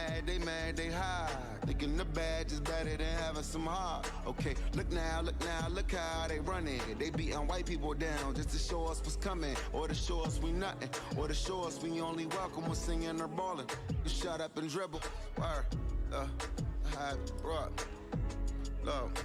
Mad, they hide. Thinking the badge is better than having some heart. Okay, look now, look how they running. They beating white people down just to show us what's coming. Or to show us we nothing. Or to show us we only welcome when singing or balling. You shut up and dribble. Word, look.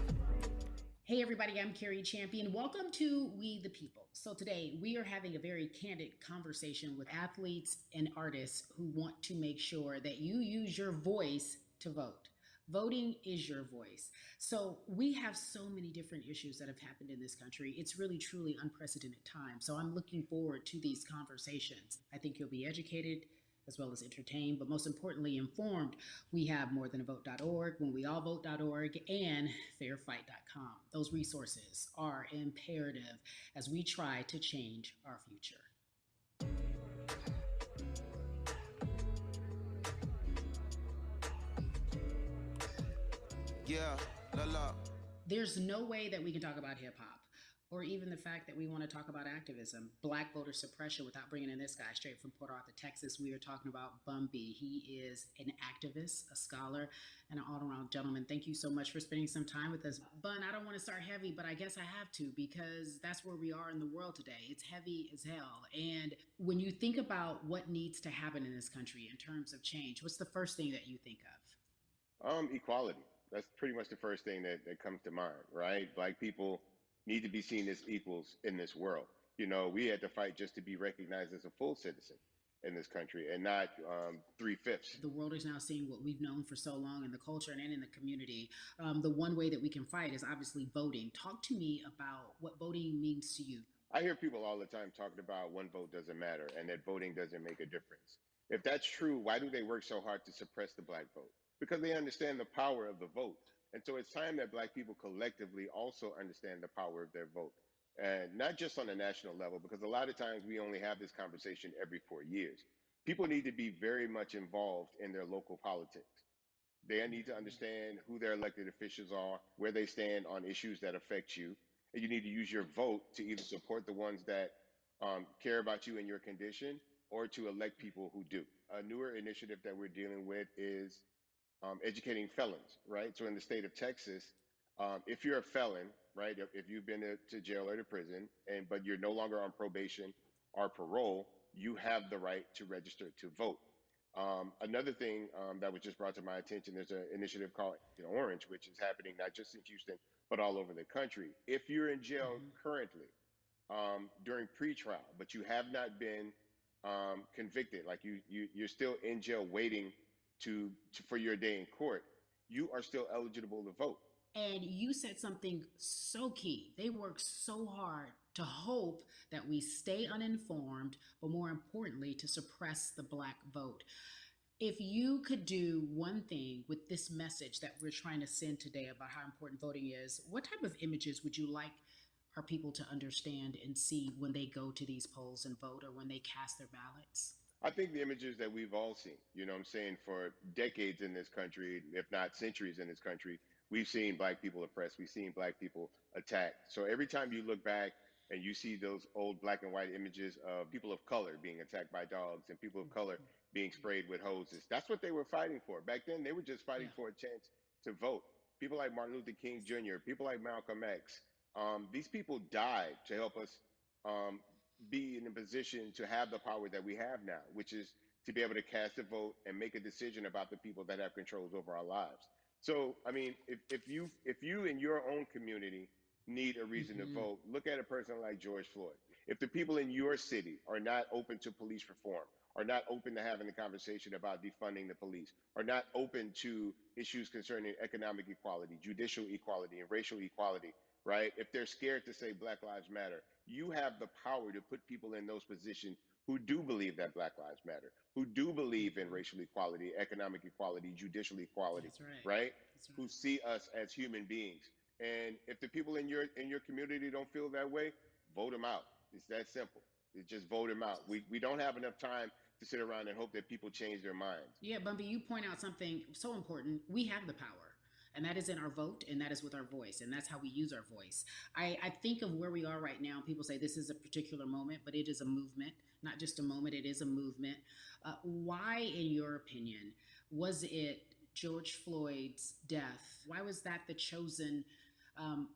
Hey everybody, I'm Carrie Champion. Welcome to We the People. So today we are having a very candid conversation with athletes and artists who want to make sure that you use your voice to vote. Voting is your voice. So we have so many different issues that have happened in this country. It's really, truly unprecedented time. So I'm looking forward to these conversations. I think you'll be educated as well as entertained, but most importantly informed. We have morethanavote.org, whenweallvote.org, and fairfight.com. Those resources are imperative as we try to change our future. Yeah, la. There's no way that we can talk about hip hop or even the fact that we want to talk about activism, Black voter suppression, without bringing in this guy straight from Port Arthur, Texas. We are talking about Bumby. He is an activist, a scholar, and an all-around gentleman. Thank you so much for spending some time with us. Bun, I don't want to start heavy, but I guess I have to because that's where we are in the world today. It's heavy as hell. And when you think about what needs to happen in this country in terms of change, what's the first thing that you think of? Equality. That's pretty much the first thing that comes to mind, right? Black people need to be seen as equals in this world. You know, we had to fight just to be recognized as a full citizen in this country and not 3/5. The world is now seeing what we've known for so long in the culture and in the community. The one way that we can fight is obviously voting. Talk to me about what voting means to you. I hear people all the time talking about one vote doesn't matter and that voting doesn't make a difference. If that's true, why do they work so hard to suppress the Black vote? Because they understand the power of the vote. And so it's time that Black people collectively also understand the power of their vote. And not just on a national level, because a lot of times we only have this conversation every 4 years. People need to be very much involved in their local politics. They need to understand who their elected officials are, where they stand on issues that affect you. And you need to use your vote to either support the ones that care about you and your condition or to elect people who do. A newer initiative that we're dealing with is educating felons, right? So in the state of Texas, if you're a felon, right, if you've been to jail or to prison, but you're no longer on probation or parole, you have the right to register to vote. Another thing that was just brought to my attention, there's an initiative called Orange, which is happening not just in Houston, but all over the country. If you're in jail currently during pretrial, but you have not been convicted, like you're still in jail waiting for your day in court, you are still eligible to vote. And you said something so key. They work so hard to hope that we stay uninformed, but more importantly, to suppress the Black vote. If you could do one thing with this message that we're trying to send today about how important voting is, what type of images would you like our people to understand and see when they go to these polls and vote or when they cast their ballots? I think the images that we've all seen, you know what I'm saying, for decades in this country, if not centuries in this country, we've seen Black people oppressed. We've seen Black people attacked. So every time you look back and you see those old black and white images of people of color being attacked by dogs and people of color being sprayed with hoses, that's what they were fighting for. Back then, they were just fighting for a chance to vote. People like Martin Luther King Jr., people like Malcolm X, these people died to help us be in a position to have the power that we have now, which is to be able to cast a vote and make a decision about the people that have controls over our lives. So, I mean, if you in your own community need a reason to vote, look at a person like George Floyd. If the people in your city are not open to police reform, are not open to having a conversation about defunding the police, are not open to issues concerning economic equality, judicial equality, and racial equality, right? If they're scared to say Black Lives Matter, you have the power to put people in those positions who do believe that Black Lives Matter, who do believe in racial equality, economic equality, judicial equality, right? Who see us as human beings. And if the people in your community don't feel that way, vote them out. It's that simple. It's just vote them out. We don't have enough time to sit around and hope that people change their minds. Yeah, Bumby, you point out something so important. We have the power. And that is in our vote, and that is with our voice, and that's how we use our voice. I think of where we are right now. People say this is a particular moment, but it is a movement, not just a moment, it is a movement. Why, in your opinion, Was it George Floyd's death? Why was that the chosen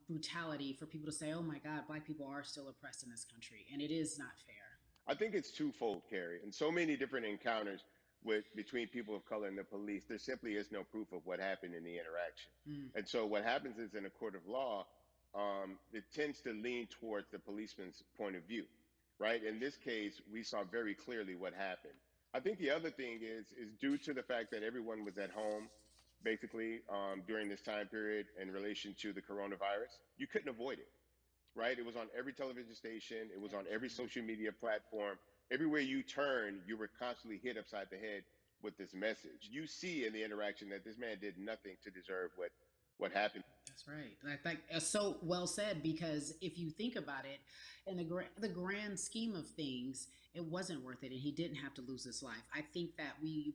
brutality for people to say, oh my God, Black people are still oppressed in this country? And it is not fair. I think it's twofold, Carrie. And so many different encounters with between people of color and the police, there simply is no proof of what happened in the interaction. Mm. And so what happens is in a court of law, it tends to lean towards the policeman's point of view, right? In this case, we saw very clearly what happened. I think the other thing is due to the fact that everyone was at home, basically during this time period in relation to the coronavirus, you couldn't avoid it, right? It was on every television station, it was on every social media platform. Everywhere you turn, you were constantly hit upside the head with this message. You see in the interaction that this man did nothing to deserve what happened. That's right. I think so well said, because if you think about it, in the grand scheme of things, it wasn't worth it, and he didn't have to lose his life. I think that you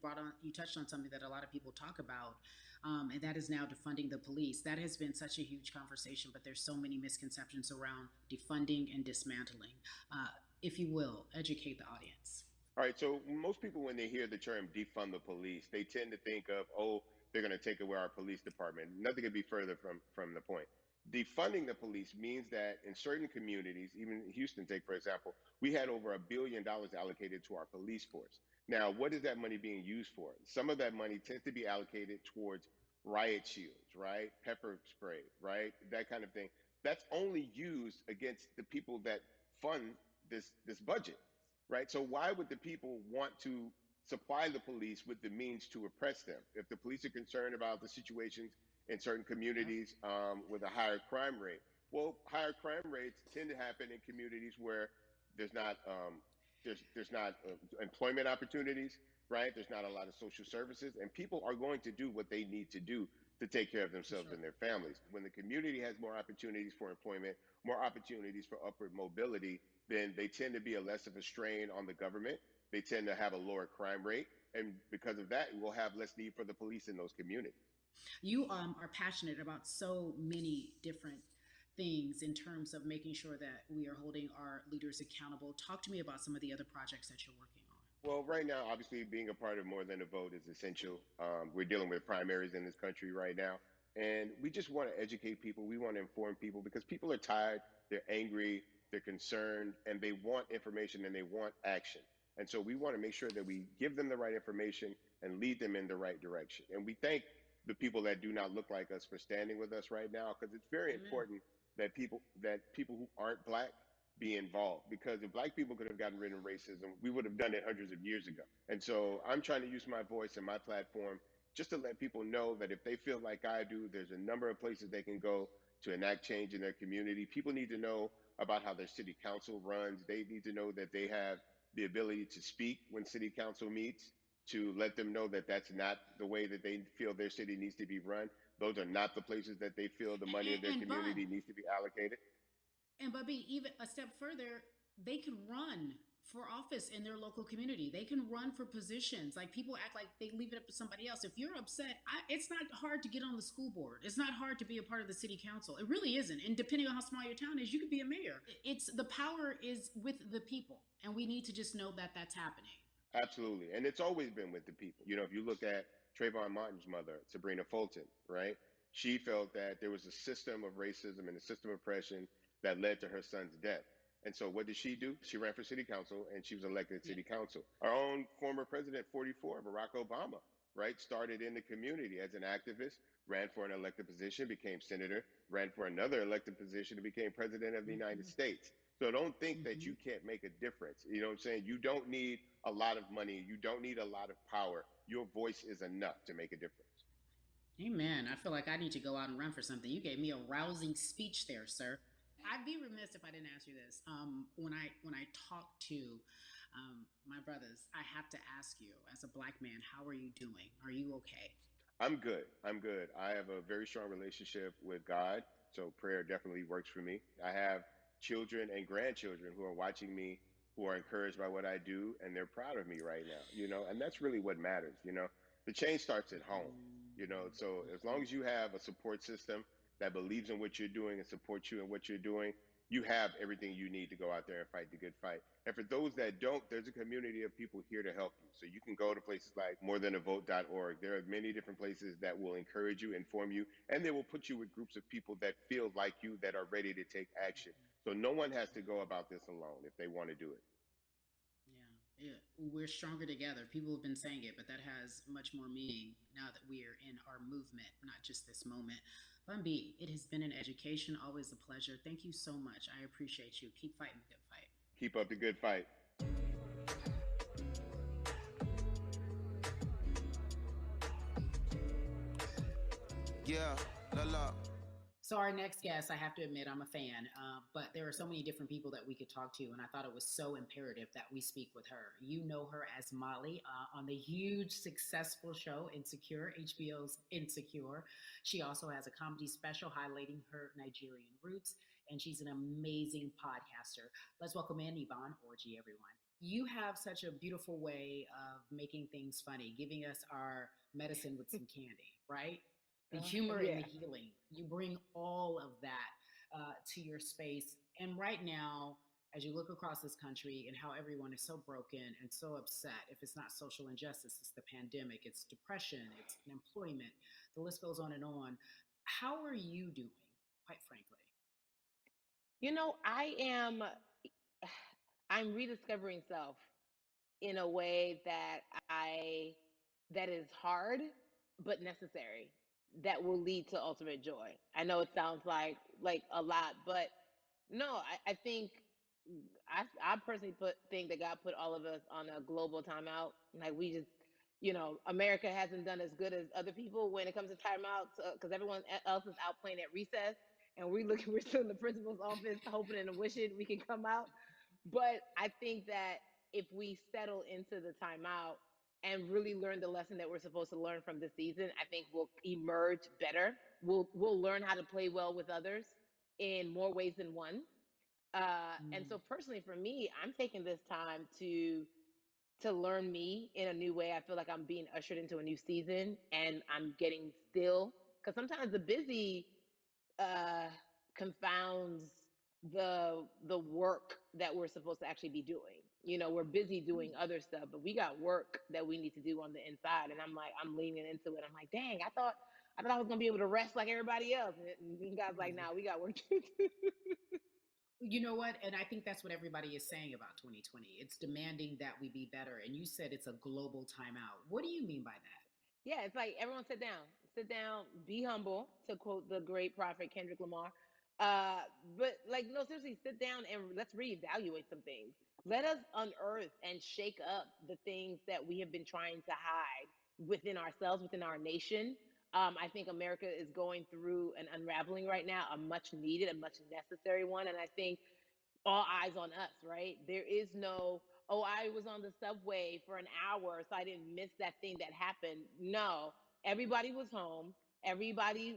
touched on something that a lot of people talk about, and that is now defunding the police. That has been such a huge conversation, but there's so many misconceptions around defunding and dismantling. If you will, educate the audience. All right, so most people, when they hear the term defund the police, they tend to think of, oh, they're going to take away our police department. Nothing could be further from the point. Defunding the police means that in certain communities, even Houston, take for example, we had over $1 billion allocated to our police force. Now, what is that money being used for? Some of that money tends to be allocated towards riot shields, right? Pepper spray, right? That kind of thing. That's only used against the people that fund this budget, right? So why would the people want to supply the police with the means to oppress them? If the police are concerned about the situations in certain communities with a higher crime rate, well, higher crime rates tend to happen in communities where there's not employment opportunities, right? There's not a lot of social services, and people are going to do what they need to do to take care of themselves and their families. When the community has more opportunities for employment, more opportunities for upward mobility, then they tend to be a less of a strain on the government. They tend to have a lower crime rate. And because of that, we'll have less need for the police in those communities. You are passionate about so many different things in terms of making sure that we are holding our leaders accountable. Talk to me about some of the other projects that you're working on. Well, right now, obviously, being a part of More Than a Vote is essential. We're dealing with primaries in this country right now. And we just want to educate people. We want to inform people because people are tired, they're angry, they're concerned, and they want information and they want action. And so we want to make sure that we give them the right information and lead them in the right direction. And we thank the people that do not look like us for standing with us right now, because it's very important that people who aren't Black be involved, because if Black people could have gotten rid of racism, we would have done it hundreds of years ago. And so I'm trying to use my voice and my platform just to let people know that if they feel like I do, there's a number of places they can go to enact change in their community. People need to know about how their city council runs. They need to know that they have the ability to speak when city council meets, to let them know that that's not the way that they feel their city needs to be run. Those are not the places that they feel the money of their community needs to be allocated. And Bubby, even a step further, they can run for office in their local community. They can run for positions. Like, people act like they leave it up to somebody else. If you're upset, it's not hard to get on the school board. It's not hard to be a part of the city council. It really isn't. And depending on how small your town is, you could be a mayor. It's the power is with the people, and we need to just know that that's happening. Absolutely. And it's always been with the people. You know, if you look at Trayvon Martin's mother, Sabrina Fulton, right? She felt that there was a system of racism and a system of oppression that led to her son's death. And so what did she do? She ran for city council and she was elected to city council. Our own former president, 44, Barack Obama, right, started in the community as an activist, ran for an elected position, became senator, ran for another elected position, and became president of the United States. So don't think that you can't make a difference. You know what I'm saying? You don't need a lot of money. You don't need a lot of power. Your voice is enough to make a difference. Amen. I feel like I need to go out and run for something. You gave me a rousing speech there, sir. I'd be remiss if I didn't ask you this. When I talk to my brothers, I have to ask you, as a Black man, how are you doing? Are you okay? I'm good. I'm good. I have a very strong relationship with God, so prayer definitely works for me. I have children and grandchildren who are watching me, who are encouraged by what I do, and they're proud of me right now, you know, and that's really what matters, you know. The change starts at home, you know, so as long as you have a support system that believes in what you're doing and supports you in what you're doing, you have everything you need to go out there and fight the good fight. And for those that don't, there's a community of people here to help you. So you can go to places like morethanavote.org. There are many different places that will encourage you, inform you, and they will put you with groups of people that feel like you, that are ready to take action. So no one has to go about this alone if they want to do it. Yeah, yeah, we're stronger together. People have been saying it, but that has much more meaning now that we are in our movement, not just this moment. Bumby, it has been an education, always a pleasure. Thank you so much. I appreciate you. Keep fighting the good fight. Keep up the good fight. Yeah, la la. So our next guest, I have to admit, I'm a fan, but there are so many different people that we could talk to, and I thought it was so imperative that we speak with her. You know her as Molly on the huge, successful show Insecure, HBO's Insecure. She also has a comedy special highlighting her Nigerian roots, and she's an amazing podcaster. Let's welcome in Yvonne Orji, everyone. You have such a beautiful way of making things funny, giving us our medicine with some candy, right? The humor and the healing. You bring all of that to your space. And right now, as you look across this country and how everyone is so broken and so upset, if it's not social injustice, it's the pandemic, it's depression, it's unemployment, the list goes on and on. How are you doing, quite frankly? I'm rediscovering self in a way that is hard but necessary, that will lead to ultimate joy. I know it sounds like a lot, but no, I think I personally think that God put all of us on a global timeout. Like we just, America hasn't done as good as other people when it comes to timeouts, because everyone else is out playing at recess, and we're still in the principal's office hoping and wishing we can come out. But I think that if we settle into the timeout and really learn the lesson that we're supposed to learn from this season, I think we'll emerge better. We'll learn how to play well with others in more ways than one. And so personally for me, I'm taking this time to learn me in a new way. I feel like I'm being ushered into a new season, and I'm getting still, because sometimes the busy uh, confounds the work that we're supposed to actually be doing. We're busy doing other stuff, but we got work that we need to do on the inside. And I'm leaning into it. I'm like, dang, I thought I was gonna be able to rest like everybody else. And God's like, nah, we got work to do. You know what? And I think that's what everybody is saying about 2020. It's demanding that we be better. And you said it's a global timeout. What do you mean by that? Yeah, it's like everyone sit down, be humble, to quote the great prophet Kendrick Lamar. But like, no, seriously, sit down and let's reevaluate some things. Let us unearth and shake up the things that we have been trying to hide within ourselves, within our nation. I think America is going through an unraveling right now, a much needed, a much necessary one. And I think all eyes on us, right? There is no, oh, I was on the subway for an hour, so I didn't miss that thing that happened. No, everybody was home. Everybody,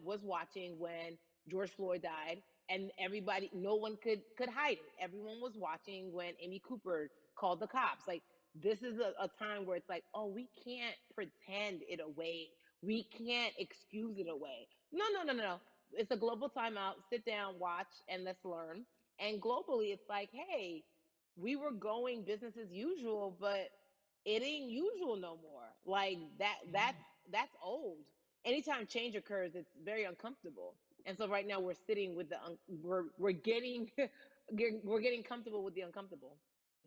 was watching when George Floyd died, and everybody, no one could hide it. Everyone was watching when Amy Cooper called the cops. Like, this is a time where it's like, oh, we can't pretend it away. We can't excuse it away. No, no, no, no, no. It's a global timeout. Sit down, watch, and let's learn. And globally, it's like, hey, we were going business as usual, but it ain't usual no more. Like that's old. Anytime change occurs, it's very uncomfortable. And so right now we're sitting with we're getting we're getting comfortable with the uncomfortable.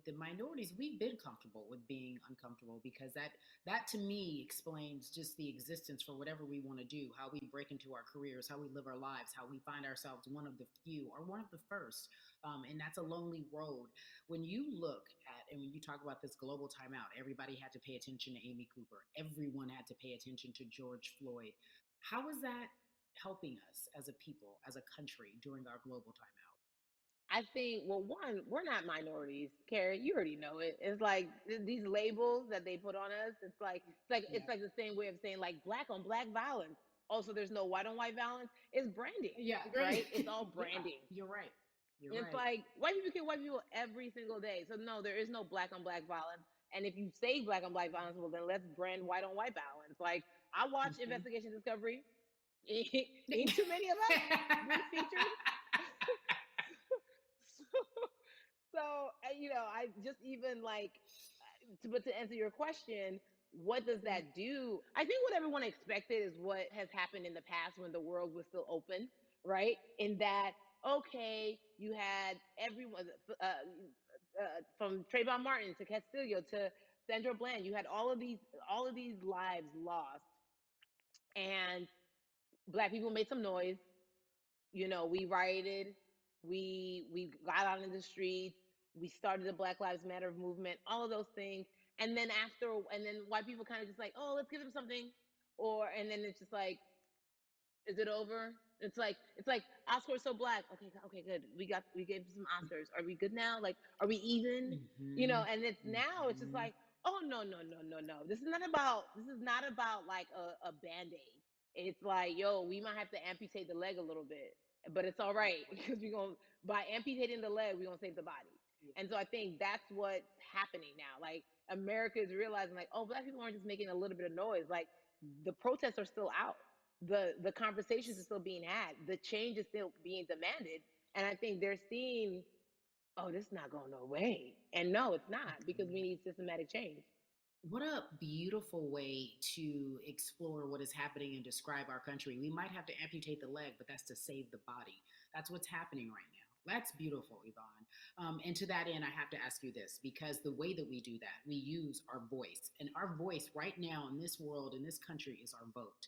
The minorities, we've been comfortable with being uncomfortable, because that to me explains just the existence for whatever we want to do, how we break into our careers, how we live our lives, how we find ourselves one of the few or one of the first. And that's a lonely road. When you look at, and when you talk about this global timeout, everybody had to pay attention to Amy Cooper, everyone had to pay attention to George Floyd. How is that helping us as a people, as a country, during our global timeout? I think, well, one, we're not minorities, Carrie. You already know it. It's like these labels that they put on us. It's like the same way of saying like black on black violence. Also, there's no white on white violence. It's branding, Yeah, right? It's all branding. Yeah, you're right. You're It's right. like white people kill white people every single day. So no, there is no black on black violence. And if you say black on black violence, well then let's brand white on white violence. Like I watch Investigation Discovery. Ain't too many of us being featured. So, I just even like, but to answer your question, what does that do? I think what everyone expected is what has happened in the past when the world was still open, right? In that, okay, you had everyone from Trayvon Martin to Castillo to Sandra Bland. You had all of these lives lost, and Black people made some noise. We rioted, we got out in the streets, we started the Black Lives Matter movement, all of those things. And then white people kind of just like, oh, let's give them something. And then it's just like, is it over? It's like Oscar is so Black. Okay, good. We gave some Oscars. Are we good now? Like, are we even? And it's now it's just like, oh, no. This is not about like a band-aid. It's like, yo, we might have to amputate the leg a little bit, but it's all right because we're gonna by amputating the leg, we're gonna save the body. And so I think that's what's happening now. Like, America is realizing, like, oh, Black people aren't just making a little bit of noise. Like, the protests are still out. The conversations are still being had. The change is still being demanded. And I think they're seeing, oh, this is not going no way. And no, it's not, because we need systematic change. What a beautiful way to explore what is happening and describe our country. We might have to amputate the leg, but that's to save the body. That's what's happening right now. That's beautiful, Yvonne. And to that end, I have to ask you this, because the way that we do that, we use our voice. And our voice right now in this world, in this country, is our vote.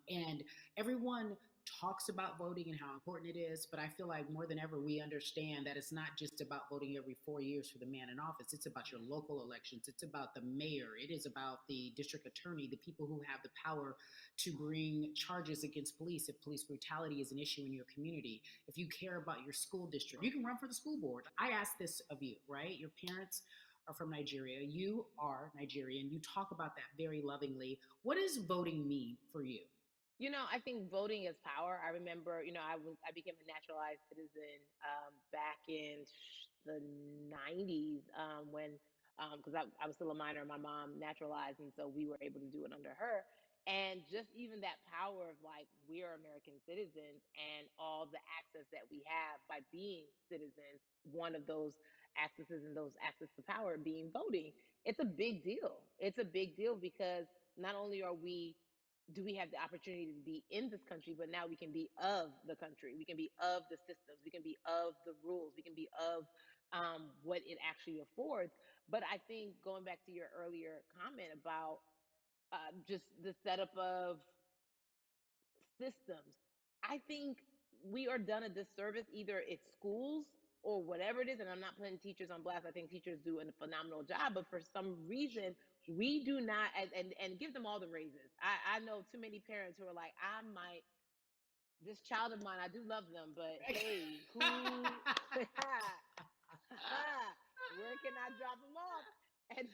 And everyone talks about voting and how important it is, but I feel like more than ever, we understand that it's not just about voting every 4 years for the man in office. It's about your local elections. It's about the mayor. It is about the district attorney, the people who have the power to bring charges against police if police brutality is an issue in your community. If you care about your school district, you can run for the school board. I ask this of you, right? Your parents are from Nigeria. You are Nigerian. You talk about that very lovingly. What does voting mean for you? I think voting is power. I remember, I became a naturalized citizen back in the '90s, when because I was still a minor. My mom naturalized, and so we were able to do it under her. And just even that power of, like, we are American citizens, and all the access that we have by being citizens. One of those accesses and those access to power being voting. It's a big deal. It's a big deal because not only do we have the opportunity to be in this country, but now we can be of the country. We can be of the systems. We can be of the rules. We can be of what it actually affords. But I think, going back to your earlier comment about just the setup of systems, I think we are done a disservice. Either it's schools or whatever it is, and I'm not putting teachers on blast. I think teachers do a phenomenal job, but for some reason we do not, and give them all the raises. I know too many parents who are like, I might, this child of mine, I do love them, but hey, who where can I drop them off? And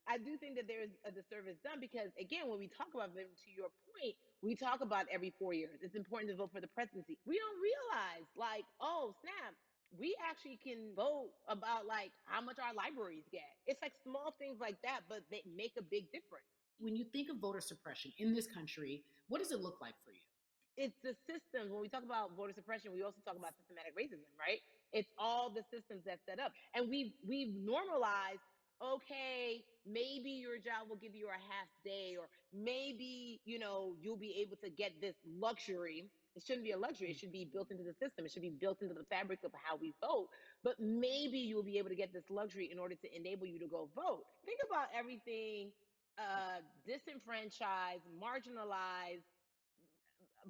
I do think that there's a disservice done because, again, when we talk about them, to your point, we talk about every 4 years. It's important to vote for the presidency. We don't realize, like, oh, snap, we actually can vote about, like, how much our libraries get. It's like small things like that, but they make a big difference. When you think of voter suppression in this country, what does it look like for you? It's the systems. When we talk about voter suppression, we also talk about systematic racism, right? It's all the systems that set up, and we've normalized. Okay, maybe your job will give you a half day, or maybe you'll be able to get this luxury. It shouldn't be a luxury. It should be built into the system. It should be built into the fabric of how we vote. But maybe you'll be able to get this luxury in order to enable you to go vote. Think about everything disenfranchised, marginalized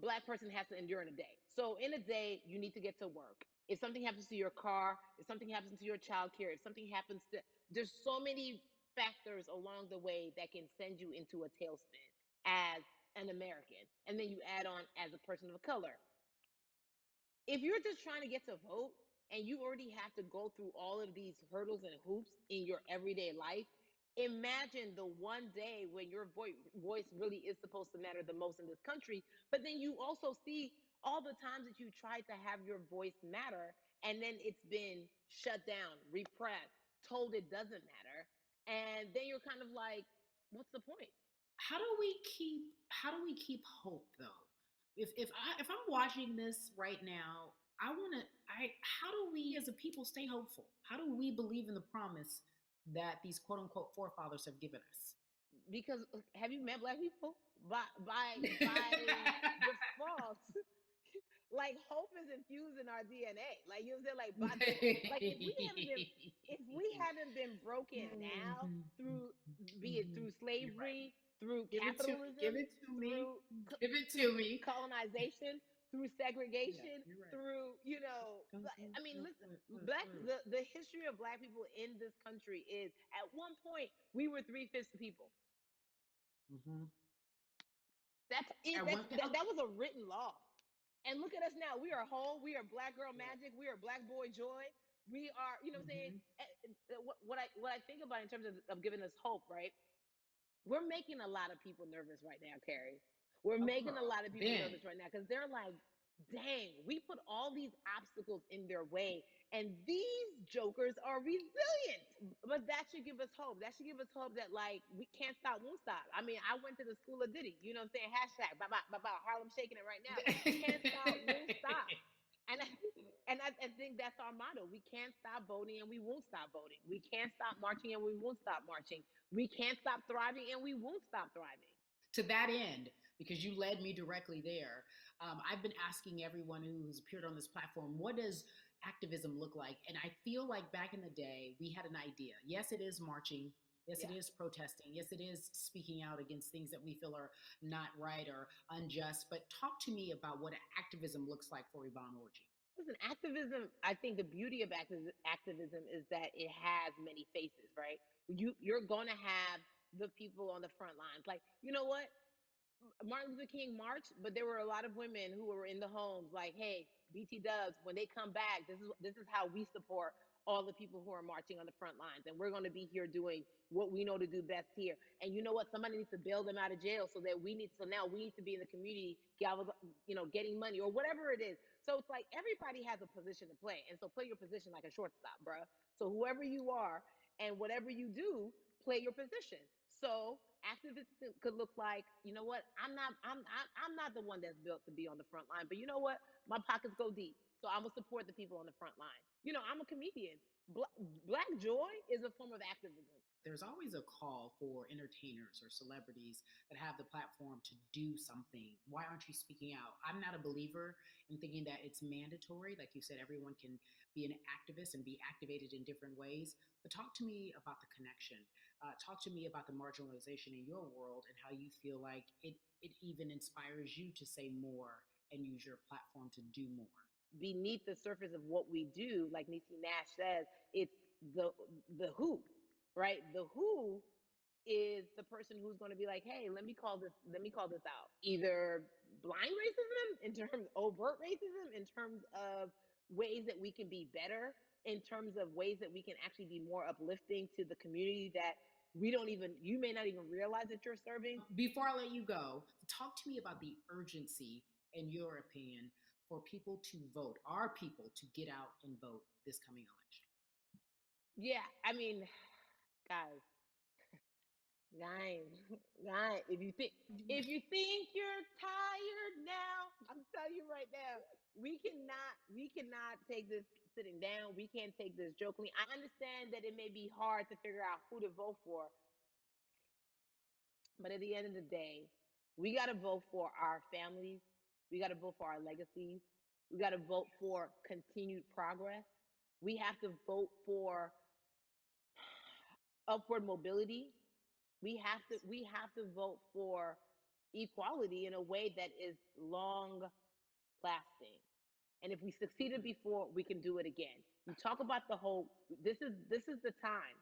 Black person has to endure in a day. So in a day, you need to get to work. If something happens to your car, if something happens to your child care, if something happens to, there's so many factors along the way that can send you into a tailspin as an American. And then you add on as a person of color. If you're just trying to get to vote and you already have to go through all of these hurdles and hoops in your everyday life, imagine the one day when your voice really is supposed to matter the most in this country. But then you also see all the times that you tried to have your voice matter, and then it's been shut down, repressed, told it doesn't matter. And then you're kind of like, what's the point? How do we keep hope though? If I'm watching this right now, How do we as a people stay hopeful? How do we believe in the promise that these quote unquote forefathers have given us? Because have you met black people? By default, like hope is infused in our DNA. Like you know what I'm saying? Like like if we haven't been broken now through, be it through You're right. slavery, through Give it to me. Give capitalism, it to me. through Give it to through me. colonization, through Yeah, segregation, you're right. through I mean, listen, the history of black people in this country is at one point we were 3/5 the people. Mm-hmm. That's it. At one, That was a written law. And look at us now. We are whole. We are black girl magic. We are black boy joy. We are, you know what I'm saying? mm-hmm. What I think about in terms of giving us hope, right? We're making a lot of people nervous right now, Carrie. We're Oh, making a girl. lot of people Ben. nervous right now because they're like, dang, we put all these obstacles in their way, and these jokers are resilient. But that should give us hope. That should give us hope that like we can't stop, won't stop. I mean, I went to the school of Diddy. You know what I'm saying? Hashtag bye bye bye bye. Harlem shaking it right now. Can't stop, won't stop. And I think that's our motto. We can't stop voting and we won't stop voting. We can't stop marching and we won't stop marching. We can't stop thriving and we won't stop thriving. To that end, because you led me directly there, I've been asking everyone who's appeared on this platform, what does activism look like? And I feel like back in the day, we had an idea. Yes, it is marching. Yes, it Yeah. is protesting. Yes, it is speaking out against things that we feel are not right or unjust. But talk to me about what activism looks like for Yvonne Orji. Listen, activism, I think the beauty of activism is that it has many faces, right? You're going to have the people on the front lines. Like, you know what? Martin Luther King marched, but there were a lot of women who were in the homes like, hey, BT Dubs, when they come back, this is how we support all the people who are marching on the front lines. And we're going to be here doing what we know to do best here. And you know what? Somebody needs to bail them out of jail so now we need to be in the community, getting money or whatever it is. So it's like everybody has a position to play. And so play your position like a shortstop, bruh. So whoever you are and whatever you do, play your position. So activism could look like, you know what? I'm not the one that's built to be on the front line, but you know what? My pockets go deep, so I'm gonna support the people on the front line. I'm a comedian. Black joy is a form of activism. There's always a call for entertainers or celebrities that have the platform to do something. Why aren't you speaking out? I'm not a believer in thinking that it's mandatory. Like you said, everyone can be an activist and be activated in different ways. But talk to me about the connection. Talk to me about the marginalization in your world and how you feel like it even inspires you to say more and use your platform to do more. Beneath the surface of what we do, like Niecy Nash says, it's the the who, right? The who is the person who's going to be like, hey, let me call this out. Either blind racism in terms overt racism in terms of ways that we can be better, in terms of ways that we can actually be more uplifting to the community that you may not even realize that you're serving. Before I let you go, talk to me about the urgency, in your opinion, for people to vote, our people to get out and vote this coming election. Yeah, I mean, guys, guys, guys, if you think you're tired now, I'm telling you right now, we cannot take this sitting down. We can't take this jokingly. I understand that it may be hard to figure out who to vote for, but at the end of the day, we got to vote for our families. We got to vote for our legacies. We got to vote for continued progress. We have to vote for upward mobility. We have to vote for equality in a way that is long lasting. And if we succeeded before, we can do it again. You talk about the hope. This is the time.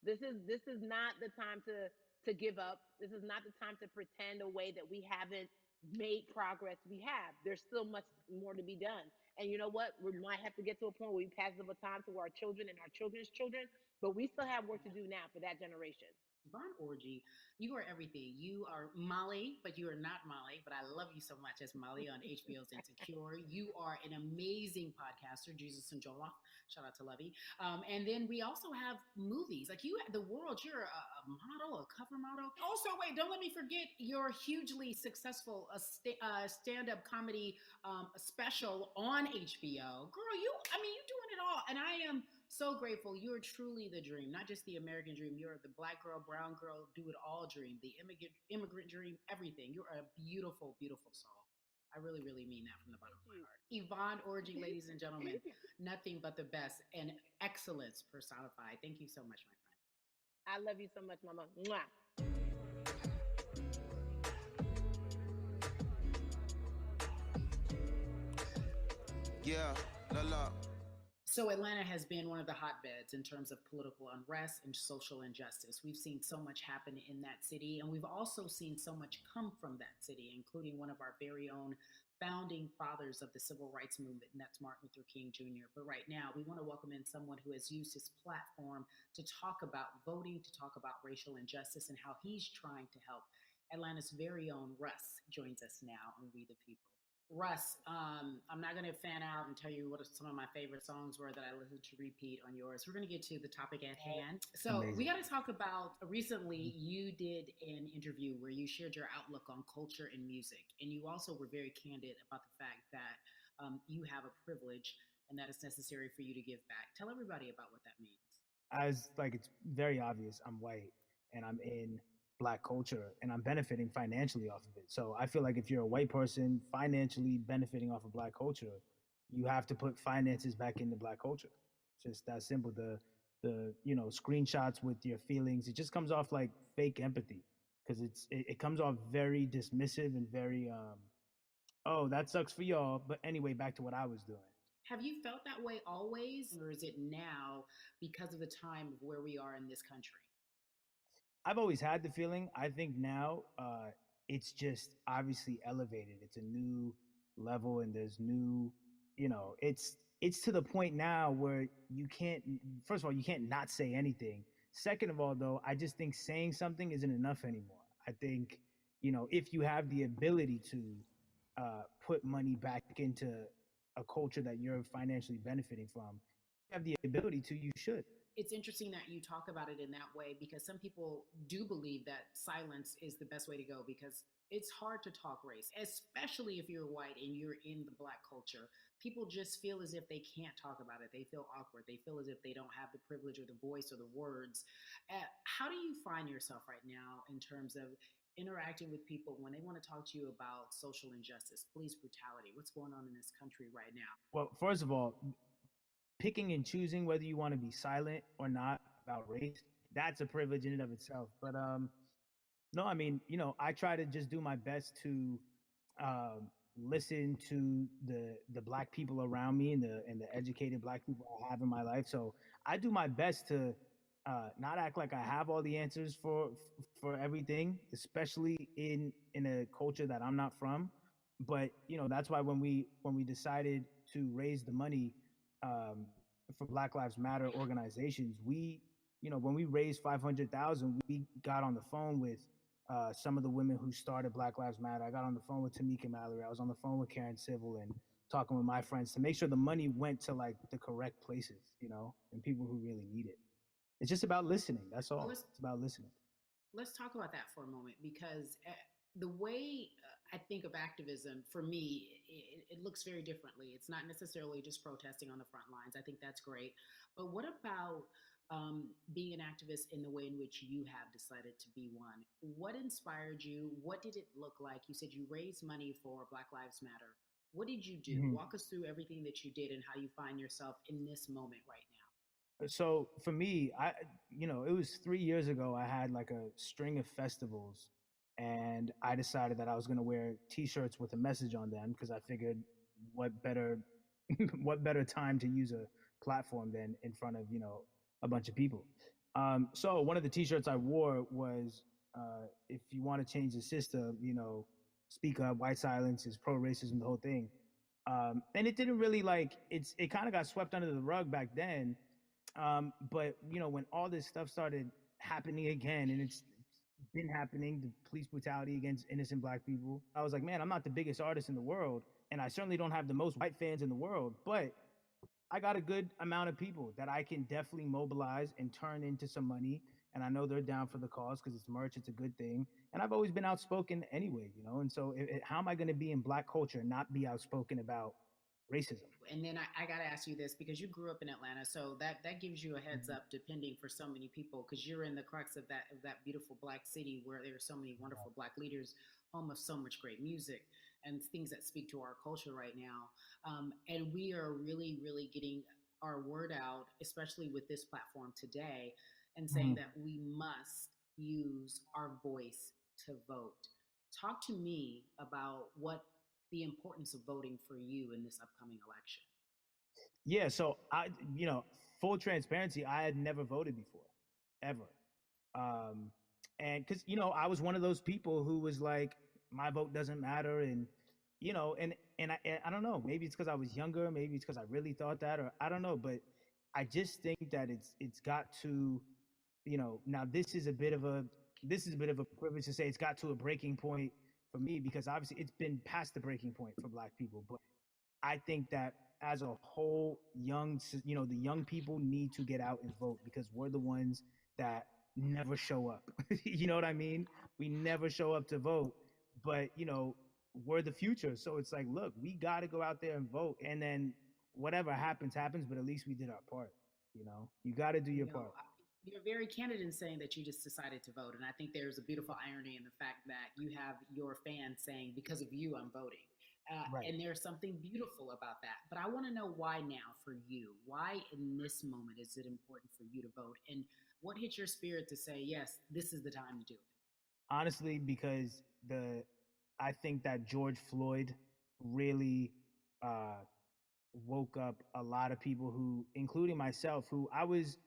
This is not the time to give up. This is not the time to pretend away that we haven't made progress. We have. There's still much more to be done. And you know what? We might have to get to a point where we pass the baton to our children and our children's children. But we still have work to do now for that generation. Von Orgy, you are everything. You are Molly, but you are not Molly. But I love you so much as Molly on HBO's Insecure. You are an amazing podcaster, Jesus and Jola. Shout out to Lovey. And then we also have movies. Like you, the world, you're a model, a cover model. Also, wait, don't let me forget your hugely successful stand-up comedy special on HBO. Girl, you doing it all. And I am so grateful. You're truly the dream, not just the American dream. You're the black girl, brown girl, do it all dream, the immigrant dream, everything. You're a beautiful, beautiful soul. I really, really mean that from the bottom of my heart. Yvonne Orgy, ladies and gentlemen, nothing but the best and excellence personified. Thank you so much, my friend. I love you so much, Mama. Mwah. Yeah, la la. So Atlanta has been one of the hotbeds in terms of political unrest and social injustice. We've seen so much happen in that city, and we've also seen so much come from that city, including one of our very own founding fathers of the civil rights movement, and that's Martin Luther King Jr. But right now, we want to welcome in someone who has used his platform to talk about voting, to talk about racial injustice, and how he's trying to help. Atlanta's very own Russ joins us now on We the People. Russ, I'm not going to fan out and tell you what some of my favorite songs were that I listened to repeat on yours. We're going to get to the topic at hand. So we got to talk about, recently you did an interview where you shared your outlook on culture and music. And you also were very candid about the fact that you have a privilege and that it's necessary for you to give back. Tell everybody about what that means. It's very obvious, I'm white and I'm in Black culture and I'm benefiting financially off of it. So I feel like if you're a white person financially benefiting off of Black culture, you have to put finances back into Black culture. It's just that simple. The screenshots with your feelings, it just comes off like fake empathy because it comes off very dismissive and very oh, that sucks for y'all, but anyway, back to what I was doing. Have you felt that way always, or is it now because of the time of where we are in this country? I've always had the feeling. I think now it's just obviously elevated. It's a new level, and there's new, it's to the point now where you can't. First of all, you can't not say anything. Second of all, though, I just think saying something isn't enough anymore. I think if you have the ability to put money back into a culture that you're financially benefiting from, you have the ability to, you should. It's interesting that you talk about it in that way because some people do believe that silence is the best way to go because it's hard to talk race, especially if you're white and you're in the Black culture. People just feel as if they can't talk about it. They feel awkward. They feel as if they don't have the privilege or the voice or the words. How do you find yourself right now in terms of interacting with people when they want to talk to you about social injustice, police brutality? What's going on in this country right now? Well, first of all, picking and choosing whether you want to be silent or not about race, that's a privilege in and of itself. But no, I mean, I try to just do my best to listen to the Black people around me and the educated Black people I have in my life. So I do my best to not act like I have all the answers for everything, especially in a culture that I'm not from. But that's why when we decided to raise the money for Black Lives Matter organizations, when we raised 500,000, we got on the phone with some of the women who started Black Lives Matter. I got on the phone with Tamika Mallory. I was on the phone with Karen Civil and talking with my friends to make sure the money went to like the correct places, and people who really need it. It's just about listening. That's all. It's about listening. Let's talk about that for a moment because the way I think of activism, for me, it looks very differently. It's not necessarily just protesting on the front lines. I think that's great. But what about being an activist in the way in which you have decided to be one? What inspired you? What did it look like? You said you raised money for Black Lives Matter. What did you do? Mm-hmm. Walk us through everything that you did and how you find yourself in this moment right now. So for me, it was 3 years ago, I had like a string of festivals and I decided that I was going to wear t-shirts with a message on them because I figured what better time to use a platform than in front of, a bunch of people. So one of the t-shirts I wore was, if you want to change the system, speak up, white silence is pro-racism, the whole thing. And it didn't really it kind of got swept under the rug back then. But when all this stuff started happening again, and it's been happening, the police brutality against innocent Black people, I was like, man, I'm not the biggest artist in the world, and I certainly don't have the most white fans in the world, but I got a good amount of people that I can definitely mobilize and turn into some money. And I know they're down for the cause because it's merch, it's a good thing. And I've always been outspoken anyway, And so, how am I going to be in Black culture and not be outspoken about racism? And then I got to ask you this because you grew up in Atlanta, so that gives you a heads up, depending for so many people, because you're in the crux of that beautiful Black city where there are so many wonderful Black leaders, home of so much great music and things that speak to our culture right now. And we are really, really getting our word out, especially with this platform today, and saying that we must use our voice to vote. Talk to me about what the importance of voting for you in this upcoming election. Yeah, so full transparency, I had never voted before, ever. And because, I was one of those people who was like, my vote doesn't matter. And, I don't know, maybe it's because I was younger, maybe it's because I really thought that, or I don't know, but I just think that it's got to, now this is a bit of a privilege to say it's got to a breaking point for me, because obviously it's been past the breaking point for Black people. But I think that as a whole, the young people need to get out and vote, because we're the ones that never show up. You know what I mean? We never show up to vote, but we're the future. So it's like, look, we got to go out there and vote, and then whatever happens, but at least we did our part. You got to do your part. You're very candid in saying that you just decided to vote. And I think there's a beautiful irony in the fact that you have your fans saying, because of you, I'm voting. Right. And there's something beautiful about that. But I want to know why now for you. Why in this moment is it important for you to vote? And what hit your spirit to say, yes, this is the time to do it? Honestly, because I think that George Floyd really woke up a lot of people who, including myself, who I was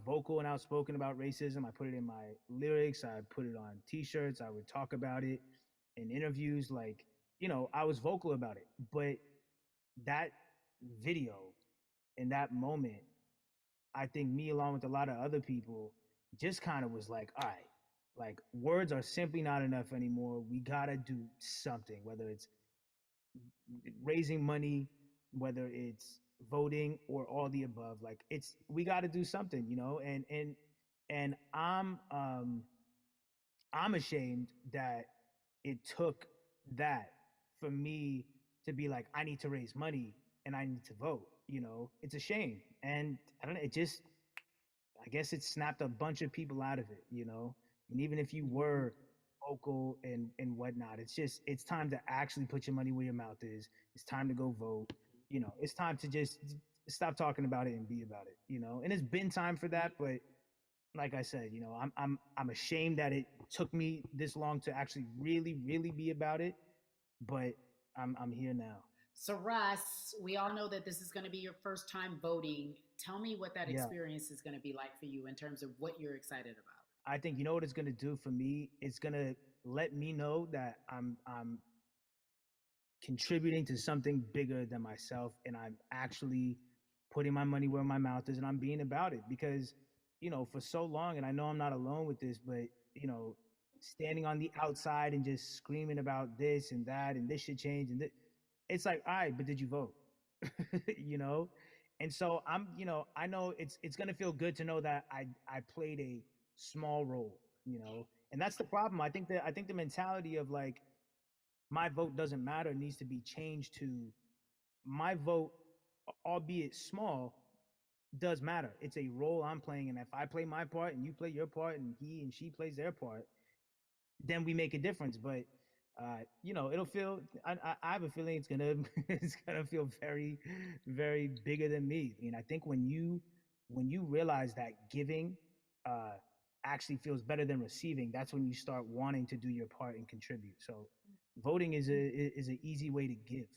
vocal and outspoken about racism. I put it in my lyrics. I put it on T-shirts. I would talk about it in interviews. Like, I was vocal about it. But that video in that moment, I think me, along with a lot of other people, just kind of was like, all right, like, words are simply not enough anymore. We got to do something, whether it's raising money, whether it's voting, or all the above. Like, we got to do something, and I'm ashamed that it took that for me to be like, I need to raise money and I need to vote. It's a shame. And I don't know, I guess it snapped a bunch of people out of it, and even if you were vocal and whatnot, it's time to actually put your money where your mouth is. It's time to go vote. It's time to just stop talking about it and be about it, and it's been time for that. But like I said, I'm ashamed that it took me this long to actually really, really be about it, but I'm here now. So Russ, we all know that this is going to be your first time voting. Tell me what that experience is going to be like for you in terms of what you're excited about. I think what it's going to do for me. It's going to let me know that I'm contributing to something bigger than myself, and I'm actually putting my money where my mouth is, and I'm being about it. Because for so long, and I know I'm not alone with this, but standing on the outside and just screaming about this and that and this should change, and it's like, all right, but did you vote? And so I'm I know it's going to feel good to know that I played a small role, and that's the problem. I think the mentality of like, my vote doesn't matter needs to be changed to, my vote, albeit small, does matter. It's a role I'm playing, and if I play my part and you play your part and he and she plays their part, then we make a difference. But it'll feel, I have a feeling it's gonna feel very, very bigger than me. I think when you realize that giving actually feels better than receiving, that's when you start wanting to do your part and contribute. So voting is an easy way to give.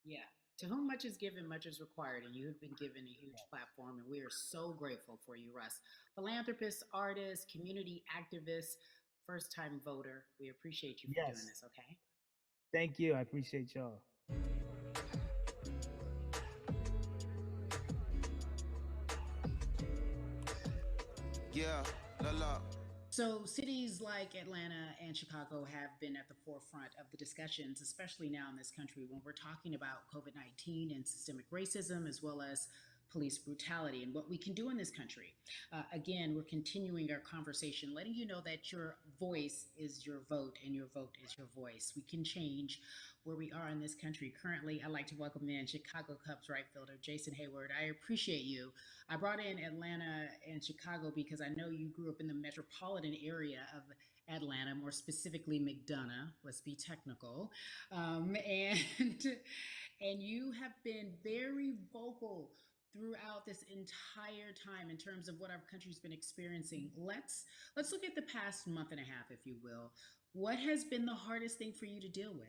Yeah. To whom much is given, much is required, and you have been given a huge platform, and we are so grateful for you, Russ. Philanthropist, artist, community activist, first-time voter. We appreciate you for doing this, okay? Thank you. I appreciate y'all. Yeah, la la. So, cities like Atlanta and Chicago have been at the forefront of the discussions, especially now in this country when we're talking about COVID 19 and systemic racism, as well as police brutality and what we can do in this country. Again, we're continuing our conversation, letting you know that your voice is your vote and your vote is your voice. We can change where we are in this country. Currently, I'd like to welcome in Chicago Cubs right fielder Jason Hayward. I appreciate you. I brought in Atlanta and Chicago because I know you grew up in the metropolitan area of Atlanta, more specifically McDonough. Let's be technical, and and you have been very vocal throughout this entire time in terms of what our country's been experiencing. Let's look at the past month and a half, if you will. What has been the hardest thing for you to deal with?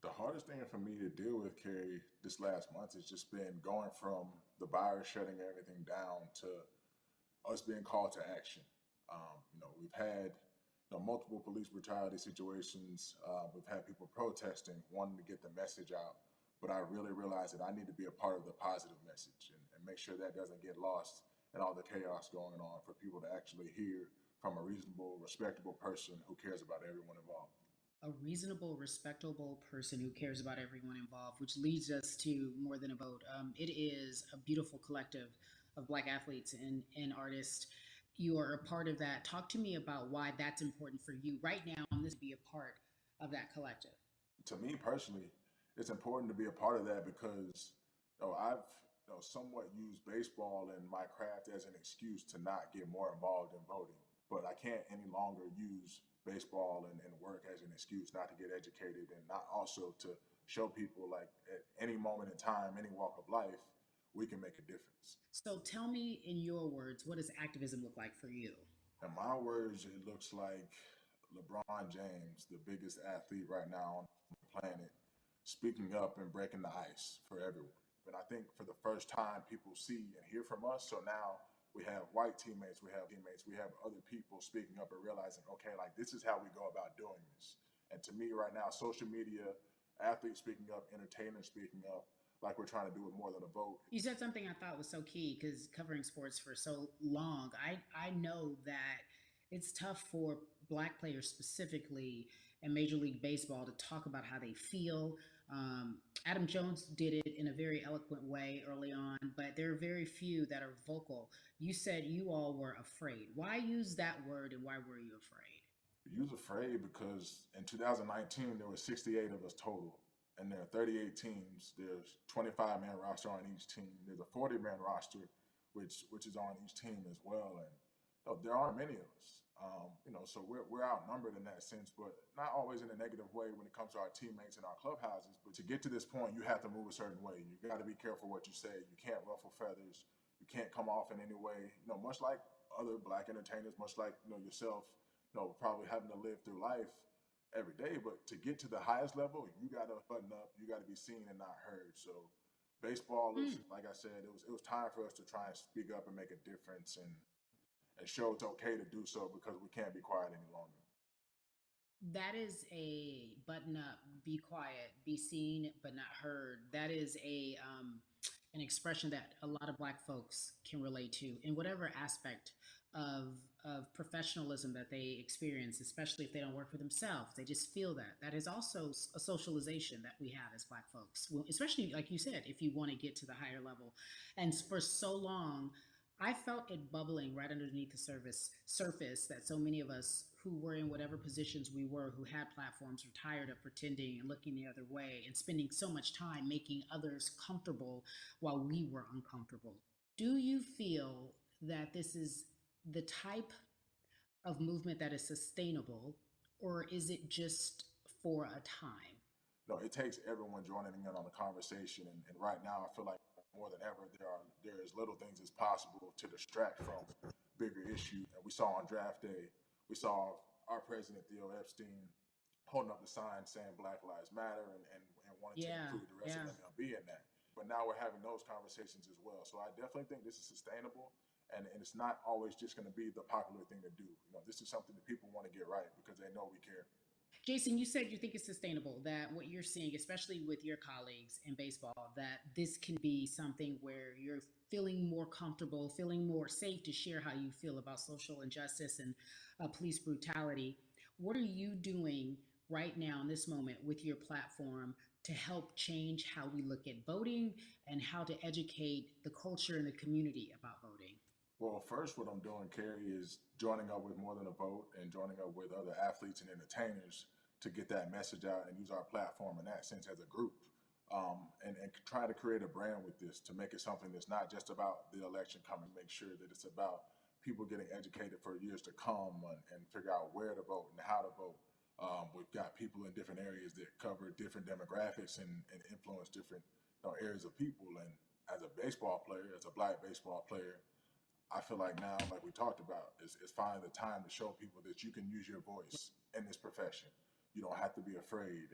The hardest thing for me to deal with, Carrie, this last month has just been going from the virus shutting everything down to us being called to action. We've had multiple police brutality situations. We've had people protesting, wanting to get the message out. But I really realized that I need to be a part of the positive message and make sure that doesn't get lost in all the chaos going on, for people to actually hear from a reasonable, respectable person who cares about everyone involved. A reasonable, respectable person who cares about everyone involved, which leads us to more than a vote. It is a beautiful collective of Black athletes and artists. You are a part of that. Talk to me about why that's important for you right now on this be a part of that collective. To me personally, it's important to be a part of that because I've somewhat used baseball and my craft as an excuse to not get more involved in voting. But I can't any longer use baseball and work as an excuse not to get educated, and not also to show people like at any moment in time, any walk of life, we can make a difference. So tell me in your words, what does activism look like for you? In my words, it looks like LeBron James, the biggest athlete right now on the planet, speaking up and breaking the ice for everyone. But I think for the first time, people see and hear from us. So now we have white teammates, we have other people speaking up and realizing, okay, like this is how we go about doing this. And to me right now, social media, athletes speaking up, entertainers speaking up, like we're trying to do with more than a vote. You said something I thought was so key because covering sports for so long, I know that it's tough for Black players specifically in Major League Baseball to talk about how they feel. Adam Jones did it in a very eloquent way early on, but there are very few that are vocal. You said you all were afraid. Why use that word and why were you afraid? You was afraid because in 2019, there were 68 of us total. And there are 38 teams. There's 25-man roster on each team. There's a 40-man roster, which is on each team as well. And there aren't many of us. So we're outnumbered in that sense, but not always in a negative way when it comes to our teammates and our clubhouses. But to get to this point, you have to move a certain way. You got to be careful what you say. You can't ruffle feathers. You can't come off in any way. Much like other Black entertainers, much like yourself, probably having to live through life every day. But to get to the highest level, you got to button up. You got to be seen and not heard. So baseball, like I said, it was time for us to try and speak up and make a difference and show it's okay to do so because we can't be quiet any longer. That is a button up, be quiet, be seen but not heard. That is an expression that a lot of Black folks can relate to in whatever aspect of professionalism that they experience, especially if they don't work for themselves. They just feel that. That is also a socialization that we have as Black folks, well, especially like you said, if you want to get to the higher level. And for so long, I felt it bubbling right underneath the surface that so many of us who were in whatever positions we were, who had platforms, were tired of pretending and looking the other way and spending so much time making others comfortable while we were uncomfortable. Do you feel that this is the type of movement that is sustainable, or is it just for a time? No, it takes everyone joining in on the conversation. And right now, I feel like more than ever, there is little things as possible to distract from bigger issues. And we saw on draft day, we saw our president, Theo Epstein, holding up the sign saying Black Lives Matter and wanting to include the rest of MLB in that. But now we're having those conversations as well. So I definitely think this is sustainable. And it's not always just going to be the popular thing to do. This is something that people want to get right because they know we care. Jason, you said you think it's sustainable, that what you're seeing, especially with your colleagues in baseball, that this can be something where you're feeling more comfortable, feeling more safe to share how you feel about social injustice and police brutality. What are you doing right now in this moment with your platform to help change how we look at voting and how to educate the culture and the community about voting? Well, first, what I'm doing, Carrie, is joining up with More Than a Vote and joining up with other athletes and entertainers to get that message out and use our platform in that sense as a group. And try to create a brand with this to make it something that's not just about the election coming, make sure that it's about people getting educated for years to come and figure out where to vote and how to vote. We've got people in different areas that cover different demographics and influence different areas of people. And as a baseball player, as a Black baseball player, I feel like now, like we talked about, is finally the time to show people that you can use your voice in this profession. You don't have to be afraid.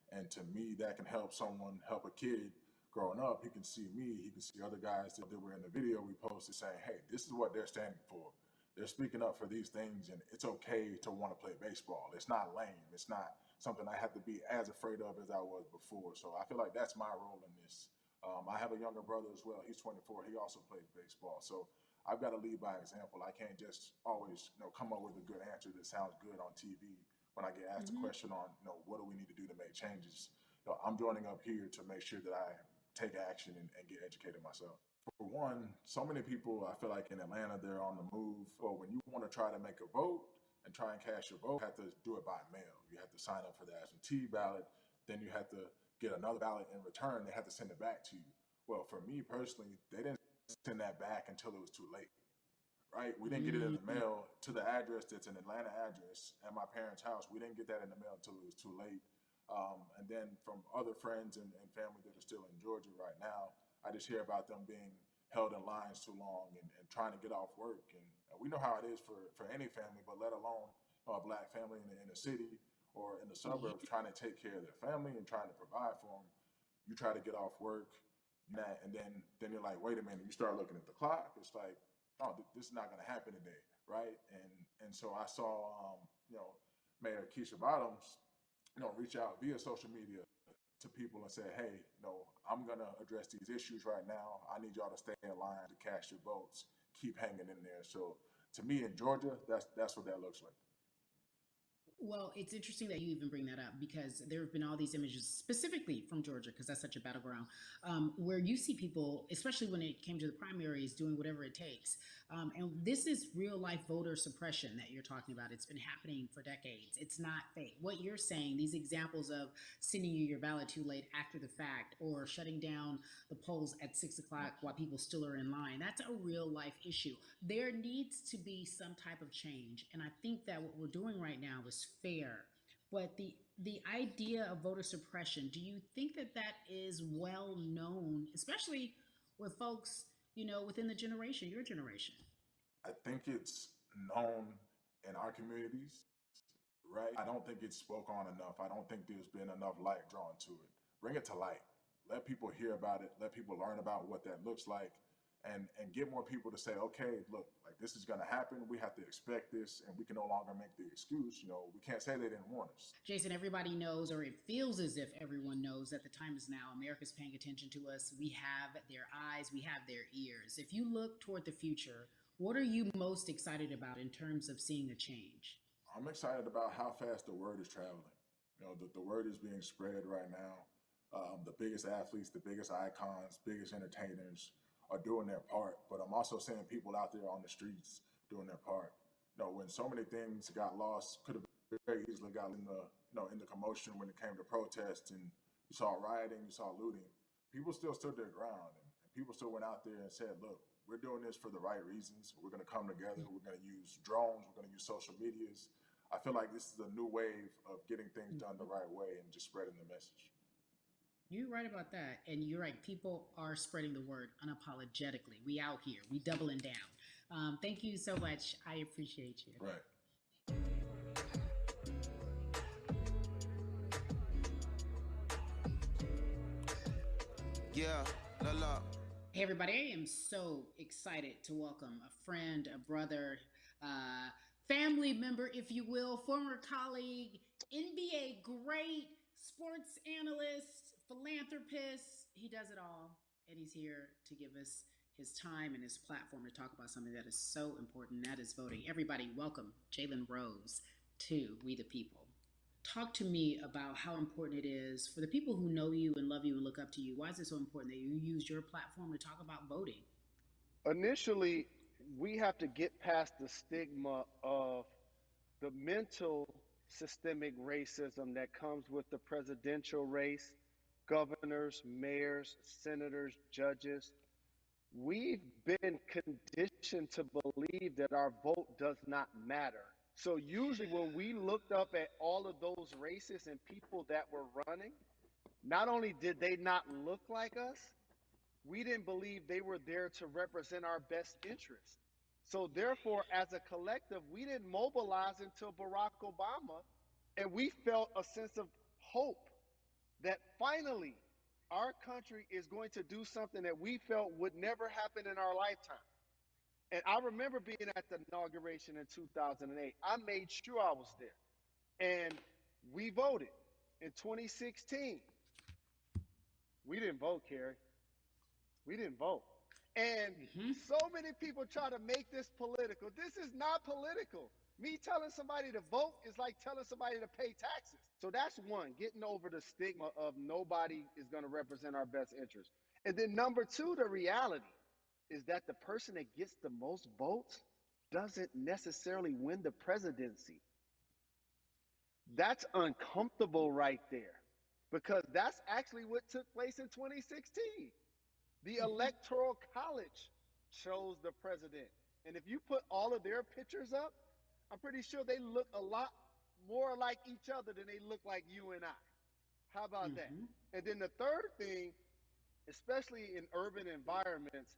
And to me, that can help someone, help a kid growing up. He can see me, he can see other guys that were in the video we posted saying, hey, this is what they're standing for. They're speaking up for these things, and it's okay to want to play baseball. It's not lame. It's not something I have to be as afraid of as I was before. So I feel like that's my role in this. I have a younger brother as well. He's 24. He also plays baseball. So I've got to lead by example. I can't just always, come up with a good answer that sounds good on TV when I get asked a question on, what do we need to do to make changes. I'm joining up here to make sure that I take action and get educated myself. For one, so many people, I feel like in Atlanta, they're on the move. Or when you want to try to make a vote and try and cast your vote, you have to do it by mail. You have to sign up for the absentee ballot. Then you have to get another ballot in return. They have to send it back to you. Well, for me personally, they didn't send that back until it was too late, right? We didn't get it in the mail to the address that's an Atlanta address at my parents' house. We didn't get that in the mail until it was too late. And then from other friends and family that are still in Georgia right now, I just hear about them being held in lines too long and trying to get off work. And we know how it is for any family, but let alone a Black family in the inner city or in the suburbs trying to take care of their family and trying to provide for them. You try to get off work, and then you're like, wait a minute. You start looking at the clock. It's like, oh, this is not going to happen today, right? And so I saw, Mayor Keisha Bottoms, reach out via social media to people and say, hey, I'm going to address these issues right now. I need y'all to stay in line to cast your votes. Keep hanging in there. So to me in Georgia, that's what that looks like. Well, it's interesting that you even bring that up because there have been all these images specifically from Georgia, because that's such a battleground, where you see people, especially when it came to the primaries, doing whatever it takes. And this is real life voter suppression that you're talking about. It's been happening for decades. It's not fake. What you're saying, these examples of sending you your ballot too late after the fact or shutting down the polls at 6 o'clock while people still are in line, that's a real life issue. There needs to be some type of change. And I think that what we're doing right now is fair. But the idea of voter suppression, do you think that that is well known, especially with folks, within the generation, your generation? I think it's known in our communities, right? I don't think it's spoke on enough. I don't think there's been enough light drawn to it. Bring it to light. Let people hear about it. Let people learn about what that looks like. And get more people to say, okay, look, like this is going to happen. We have to expect this, and we can no longer make the excuse. We can't say they didn't warn us. Jason, everybody knows, or it feels as if everyone knows, that the time is now. America's paying attention to us. We have their eyes, we have their ears. If you look toward the future, what are you most excited about in terms of seeing a change? I'm excited about how fast the word is traveling. The word is being spread right now. The biggest athletes, the biggest icons, biggest entertainers are doing their part, but I'm also seeing people out there on the streets doing their part. When so many things got lost, could have very easily got in the commotion when it came to protests, and you saw rioting, you saw looting. People still stood their ground, and people still went out there and said, look, we're doing this for the right reasons. We're going to come together. We're going to use drones. We're going to use social medias. I feel like this is a new wave of getting things done the right way and just spreading the message. You're right about that. And you're right. People are spreading the word unapologetically. We out here. We doubling down. Thank you so much. I appreciate you. Right. Yeah, la la. Hey, everybody. I am so excited to welcome a friend, a brother, family member, if you will, former colleague, NBA great, sports analyst, philanthropist. He does it all, and he's here to give us his time and his platform to talk about something that is so important, that is voting. Everybody, welcome Jalen Rose to We the People. Talk to me about how important it is for the people who know you and love you and look up to you. Why is it so important that you use your platform to talk about voting? Initially, we have to get past the stigma of the mental systemic racism that comes with the presidential race, governors, mayors, senators, judges. We've been conditioned to believe that our vote does not matter. So usually when we looked up at all of those races and people that were running, not only did they not look like us, we didn't believe they were there to represent our best interests. So therefore, as a collective, we didn't mobilize until Barack Obama, and we felt a sense of hope that finally our country is going to do something that we felt would never happen in our lifetime. And I remember being at the inauguration in 2008. I made sure I was there. And we voted. In 2016, we didn't vote, Carrie. We didn't vote. And so many people try to make this political. This is not political. Me telling somebody to vote is like telling somebody to pay taxes. So that's one, getting over the stigma of nobody is going to represent our best interest. And then number two, the reality is that the person that gets the most votes doesn't necessarily win the presidency. That's uncomfortable right there because that's actually what took place in 2016. The Electoral College chose the president. And if you put all of their pictures up, I'm pretty sure they look a lot more like each other than they look like you and I. How about that? And then the third thing, especially in urban environments,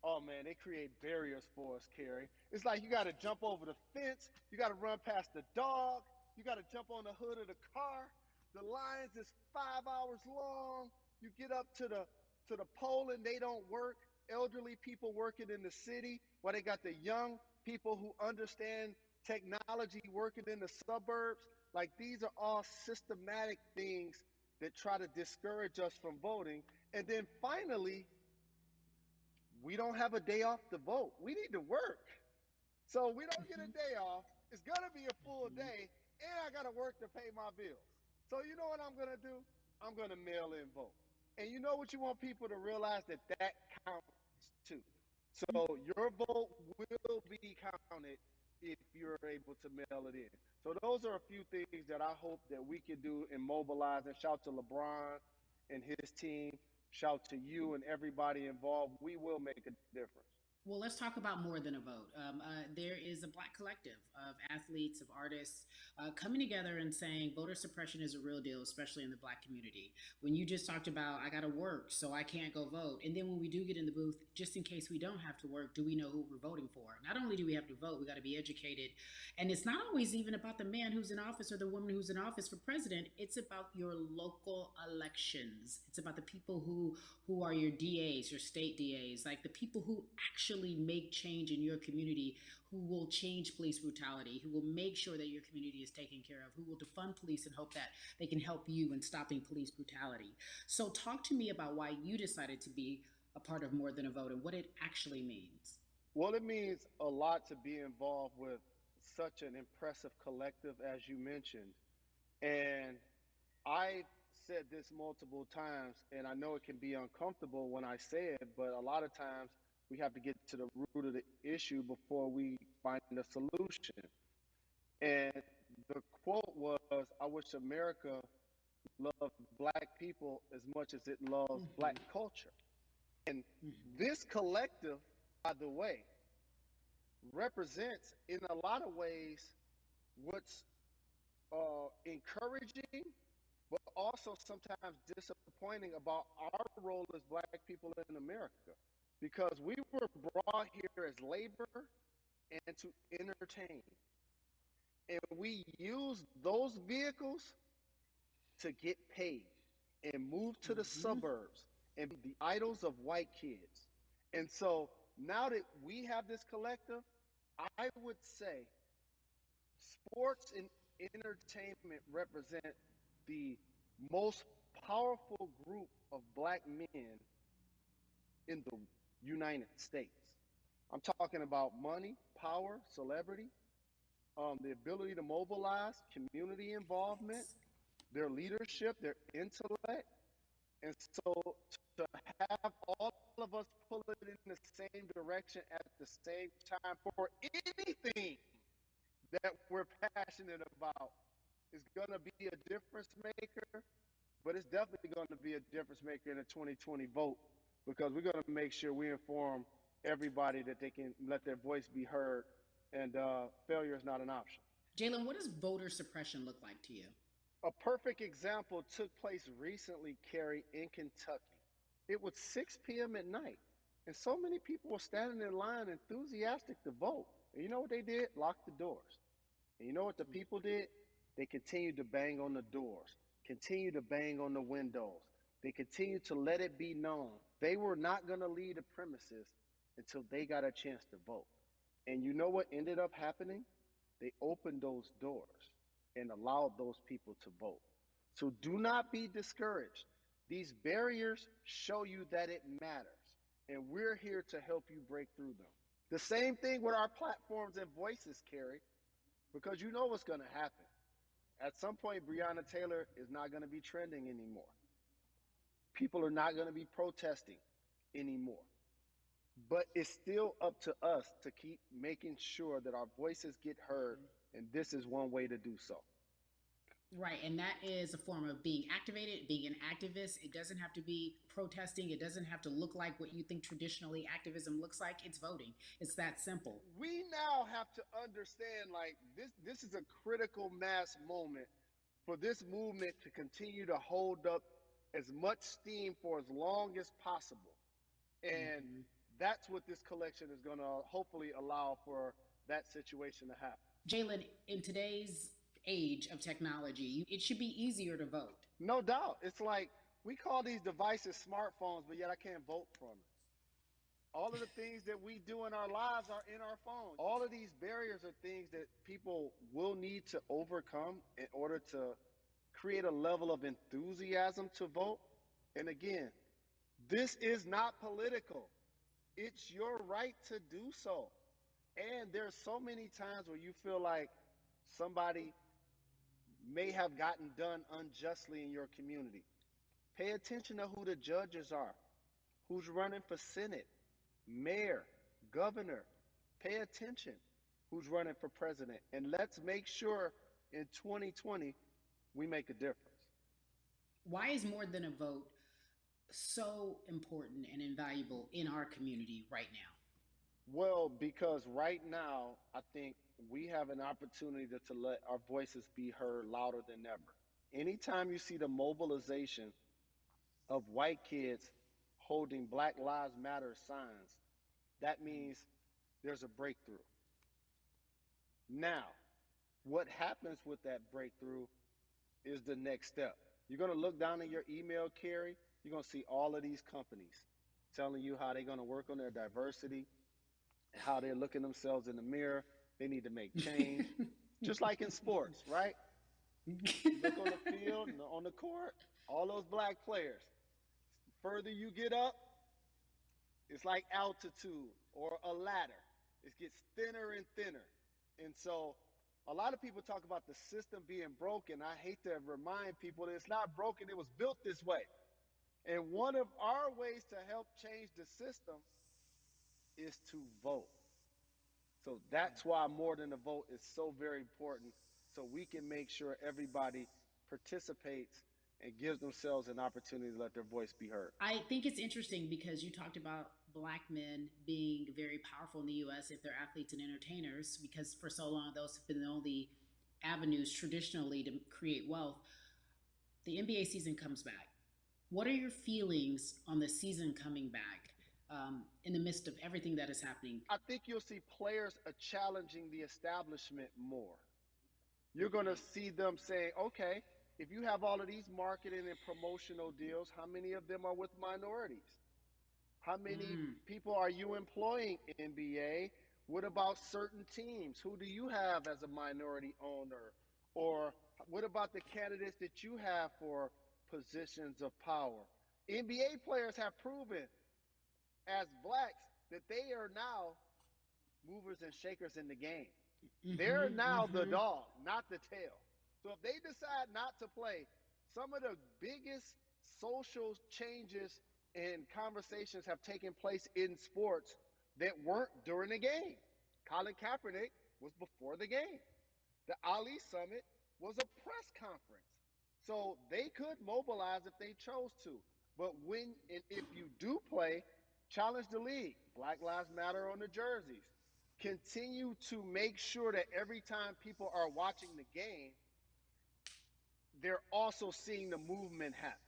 oh man, they create barriers for us, Carrie. It's like you got to jump over the fence, you got to run past the dog, you got to jump on the hood of the car. The lines is 5 hours long. You get up to the poll and they don't work. Elderly people working in the city, while they got the young people who understand technology working in the suburbs. Like these are all systematic things that try to discourage us from voting. And then finally, we don't have a day off to vote. We need to work. So we don't get a day off. It's going to be a full day, and I got to work to pay my bills. So you know what I'm going to do? I'm going to mail in vote. And you know what you want people to realize that counts too. So your vote will be counted if you're able to mail it in. So those are a few things that I hope that we can do and mobilize. And shout to LeBron and his team. Shout to you and everybody involved. We will make a difference. Well, let's talk about more than a vote. There is a Black collective of athletes, of artists coming together and saying voter suppression is a real deal, especially in the Black community. When you just talked about, I got to work, so I can't go vote. And then when we do get in the booth, just in case we don't have to work, do we know who we're voting for? Not only do we have to vote, we got to be educated. And it's not always even about the man who's in office or the woman who's in office for president. It's about your local elections. It's about the people who are your DAs, your state DAs, like the people who actually make change in your community, who will change police brutality, who will make sure that your community is taken care of, who will defund police and hope that they can help you in stopping police brutality. So talk to me about why you decided to be a part of More Than a Vote and what it actually means. Well, it means a lot to be involved with such an impressive collective, as you mentioned. And I said this multiple times, and I know it can be uncomfortable when I say it, but a lot of times we have to get to the root of the issue before we find a solution. And the quote was, I wish America loved Black people as much as it loves Black culture. And this collective, by the way, represents in a lot of ways what's encouraging, but also sometimes disappointing about our role as Black people in America. Because we were brought here as labor and to entertain. And we use those vehicles to get paid and move to the suburbs and be the idols of white kids. And so now that we have this collective, I would say sports and entertainment represent the most powerful group of Black men in the United States. I'm talking about money, power, celebrity, the ability to mobilize, community involvement, their leadership, their intellect. And so to have all of us pull it in the same direction at the same time for anything that we're passionate about is going to be a difference maker, but it's definitely going to be a difference maker in the 2020 vote because we're going to make sure we inform everybody that they can let their voice be heard, and failure is not an option. Jalen, what does voter suppression look like to you? A perfect example took place recently, Carrie, in Kentucky. It was 6 p.m. at night, and so many people were standing in line enthusiastic to vote. And you know what they did? Locked the doors. And you know what the people did? They continued to bang on the doors, continued to bang on the windows. They continued to let it be known they were not going to leave the premises until they got a chance to vote. And you know what ended up happening? They opened those doors and allowed those people to vote. So do not be discouraged. These barriers show you that it matters, and we're here to help you break through them. The same thing with our platforms and voices, Carrie, because you know what's going to happen. At some point, Breonna Taylor is not going to be trending anymore. People are not going to be protesting anymore. But it's still up to us to keep making sure that our voices get heard, and this is one way to do so. Right, and that is a form of being activated, being an activist. It doesn't have to be protesting. It doesn't have to look like what you think traditionally activism looks like. It's voting. It's that simple. We now have to understand, like, this is a critical mass moment for this movement to continue to hold up as much steam for as long as possible. And that's what this collection is going to hopefully allow for that situation to happen. Jalen, in today's age of technology, it should be easier to vote. No doubt. It's like we call these devices smartphones, but yet I can't vote from it. All of the things that we do in our lives are in our phones. All of these barriers are things that people will need to overcome in order to create a level of enthusiasm to vote. And again, this is not political. It's your right to do so. And there's so many times where you feel like somebody may have gotten done unjustly in your community. Pay attention to who the judges are, who's running for Senate, mayor, governor. Pay attention who's running for president. And let's make sure in 2020 we make a difference. Why is more than a vote so important and invaluable in our community right now? Well, because right now, I think we have an opportunity to let our voices be heard louder than ever. Anytime you see the mobilization of white kids holding Black Lives Matter signs, that means there's a breakthrough. Now, what happens with that breakthrough is the next step. You're going to look down in your email, Carrie. You're going to see all of these companies telling you how they're going to work on their diversity, how they're looking themselves in the mirror. They need to make change. Just like in sports, right? Look on the field and on the court, all those black players. Further you get up, it's like altitude or a ladder. It gets thinner and thinner. And so a lot of people talk about the system being broken. I hate to remind people that it's not broken. It was built this way. And one of our ways to help change the system is to vote. So that's why more than a vote is so very important, so we can make sure everybody participates and gives themselves an opportunity to let their voice be heard. I think it's interesting because you talked about Black men being very powerful in the U.S. if they're athletes and entertainers, because for so long those have been the only avenues traditionally to create wealth. The NBA season comes back. What are your feelings on the season coming back in the midst of everything that is happening? I think you'll see players challenging the establishment more. You're going to see them saying, okay, if you have all of these marketing and promotional deals, how many of them are with minorities? How many people are you employing, NBA? What about certain teams? Who do you have as a minority owner? Or what about the candidates that you have for positions of power? NBA players have proven as blacks that they are now movers and shakers in the game. They're now the dog, not the tail. So if they decide not to play, some of the biggest social changes and conversations have taken place in sports that weren't during the game. Colin Kaepernick was before the game. The Ali Summit was a press conference. So they could mobilize if they chose to. But when and if you do play, challenge the league. Black Lives Matter on the jerseys. Continue to make sure that every time people are watching the game, they're also seeing the movement happen.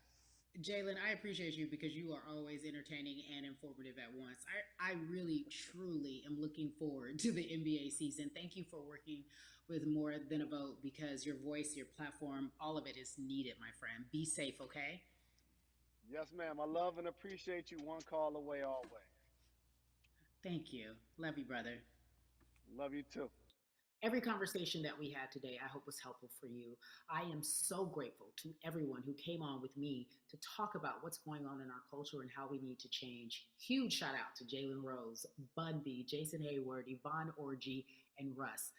Jalen, I appreciate you because you are always entertaining and informative at once. I really, truly am looking forward to the NBA season. Thank you for working with More Than a Vote because your voice, your platform, all of it is needed, my friend. Be safe, okay? Yes, ma'am. I love and appreciate you. One call away always. Thank you. Love you, brother. Love you too. Every conversation that we had today, I hope was helpful for you. I am so grateful to everyone who came on with me to talk about what's going on in our culture and how we need to change. Huge shout out to Jalen Rose, Bun B, Jason Hayward, Yvonne Orgy, and Russ.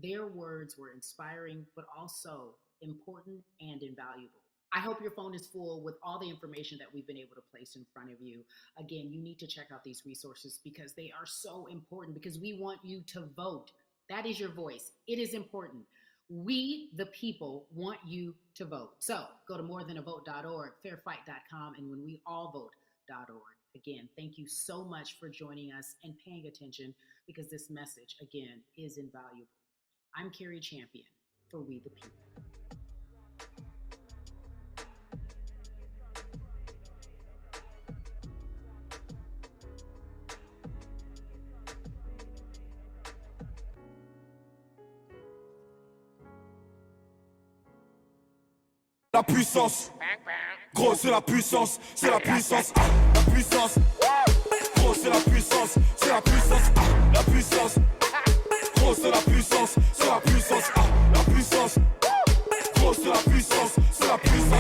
Their words were inspiring, but also important and invaluable. I hope your phone is full with all the information that we've been able to place in front of you. Again, you need to check out these resources because they are so important because we want you to vote. That is your voice. It is important. We, the people, want you to vote. So go to morethanavote.org, fairfight.com, and whenweallvote.org. Again, thank you so much for joining us and paying attention because this message, again, is invaluable. I'm Carrie Champion for We the People. La puissance, gros c'est la puissance, c'est la puissance, la puissance, gros c'est la puissance, c'est la puissance, la puissance, gros c'est la puissance, c'est la puissance, la puissance, gros c'est la puissance, c'est la puissance.